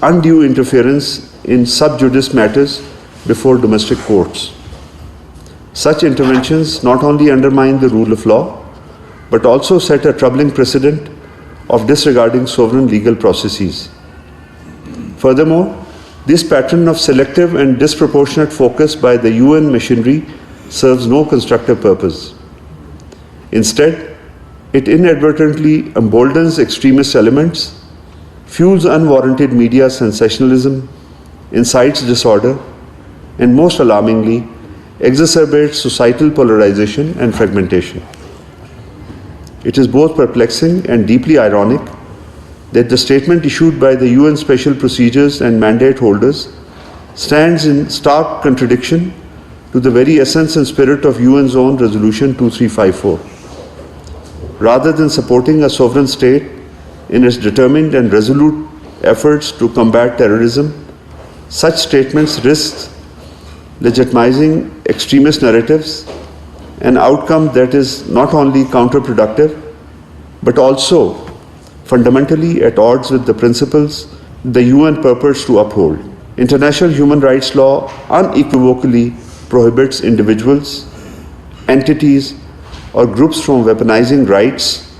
undue interference in sub judice matters before domestic courts. Such interventions not only undermine the rule of law, but also set a troubling precedent of disregarding sovereign legal processes. Furthermore, this pattern of selective and disproportionate focus by the UN machinery serves no constructive purpose. Instead, it inadvertently emboldens extremist elements, fuels unwarranted media sensationalism, incites disorder, and most alarmingly, exacerbates societal polarization and fragmentation. It is both perplexing and deeply ironic that the statement issued by the UN Special Procedures and Mandate holders stands in stark contradiction to the very essence and spirit of UN's own Resolution 2354. Rather than supporting a sovereign state in its determined and resolute efforts to combat terrorism, such statements risk legitimizing extremist narratives, an outcome that is not only counterproductive, but also fundamentally at odds with the principles the UN purports to uphold. International human rights law unequivocally prohibits individuals, entities, or groups from weaponizing rights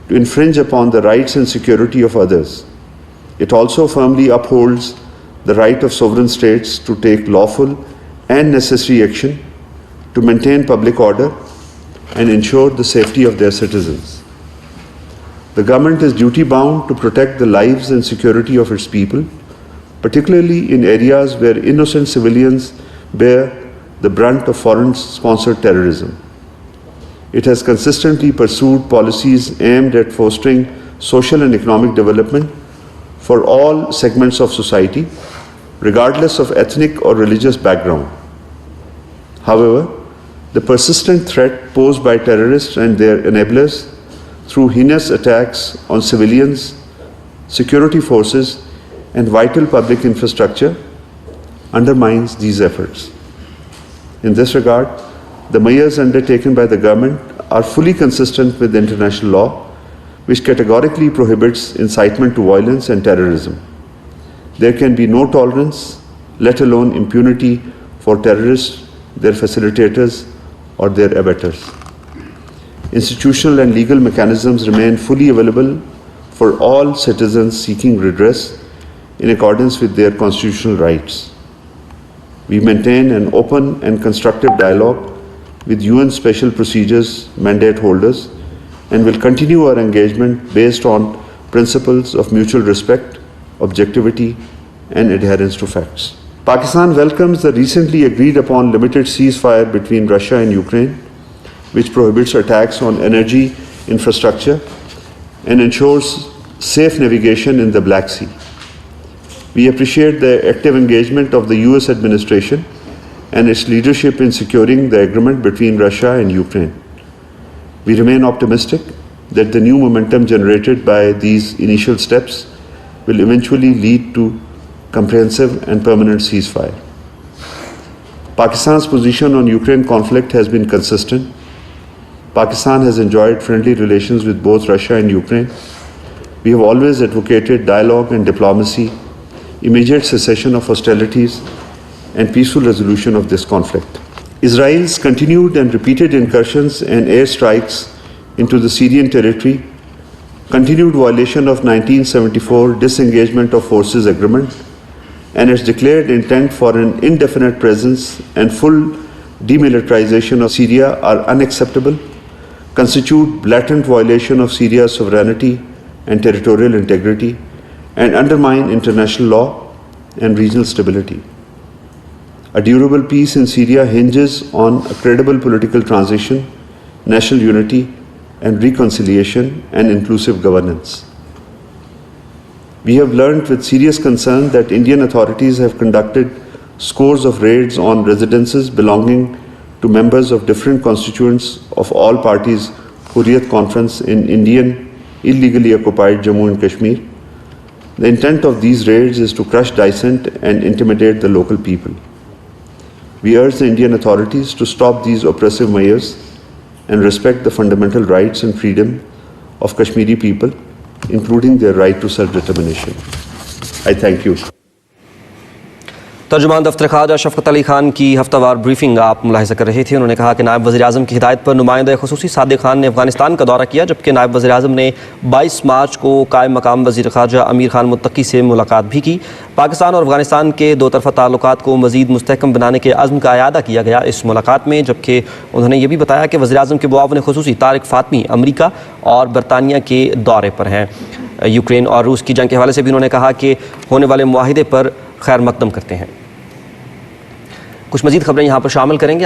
to infringe upon the rights and security of others. It also firmly upholds the right of sovereign states to take lawful and necessary action to maintain public order and ensure the safety of their citizens. The government is duty-bound to protect the lives and security of its people, particularly in areas where innocent civilians bear the brunt of foreign-sponsored terrorism. It has consistently pursued policies aimed at fostering social and economic development for all segments of society, regardless of ethnic or religious background. However, the persistent threat posed by terrorists and their enablers through heinous attacks on civilians, security forces, and vital public infrastructure undermines these efforts. In this regard, the measures undertaken by the government are fully consistent with international law, which categorically prohibits incitement to violence and terrorism. There can be no tolerance, let alone impunity, for terrorists, their facilitators, or their abettors. Institutional and legal mechanisms remain fully available for all citizens seeking redress in accordance with their constitutional rights. We maintain an open and constructive dialogue with UN Special Procedures Mandate holders and will continue our engagement based on principles of mutual respect, objectivity, and adherence to facts. Pakistan welcomes the recently agreed upon limited ceasefire between Russia and Ukraine, which prohibits attacks on energy infrastructure and ensures safe navigation in the Black Sea. We appreciate the active engagement of the US administration and its leadership in securing the agreement between Russia and Ukraine. We remain optimistic that the new momentum generated by these initial steps will eventually lead to comprehensive and permanent ceasefire. Pakistan's position on Ukraine conflict has been consistent. Pakistan has enjoyed friendly relations with both Russia and Ukraine. We have always advocated dialogue and diplomacy, immediate cessation of hostilities, and peaceful resolution of this conflict. Israel's continued and repeated incursions and airstrikes into the Syrian territory, continued violation of 1974 disengagement of forces agreement, and its declared intent for an indefinite presence and full demilitarization of Syria are unacceptable, constitute blatant violation of Syria's sovereignty and territorial integrity, and undermine international law and regional stability. A durable peace in Syria hinges on a credible political transition, national unity, and reconciliation and inclusive governance. We have learned with serious concern that Indian authorities have conducted scores of raids on residences belonging to members of different constituents of all parties Hurriyat Conference in Indian illegally occupied Jammu and Kashmir. The intent of these raids is to crush dissent and intimidate the local people. We urge the Indian authorities to stop these oppressive measures and respect the fundamental rights and freedom of Kashmiri people, including their right to self-determination. I thank you. तर्जुमान दफ्तर ख़ारजा शफकत अली खान की हफ्तावार briefing आप मुलाहिज़ा कर रहे थे। उन्होंने कहा कि नायब वज़ीर-ए-आज़म की हिदायत पर नुमाइंदा ख़ुसूसी सादिक खान ने अफ़गानिस्तान का दौरा किया, जबकि नायब वज़ीर-ए-आज़म ने 22 मार्च को कायम मकाम वज़ीर ख़ारजा अमीर खान मुत्तकी से मुलाकात भी की। पाकिस्तान और अफ़गानिस्तान के दो तरफ़ा ताल्लुकात को मज़ीद मुस्तहकम बनाने के अज़्म का अयादा किया गया इस मुलाकात में, जबकि उन्होंने ये भी बताया कि वज़ीर-ए-आज़म के मुआविन ख़ुसूसी तारिक फ़ातमी अमरीका और बरतानिया के दौरे पर हैं। यूक्रेन और रूस की जंग के हवाले से भी उन्होंने कहा कि होने वाले मुआहिदे पर खैर मकदम करते हैं। कुछ मज़ीद खबरें यहाँ पर शामिल करेंगे।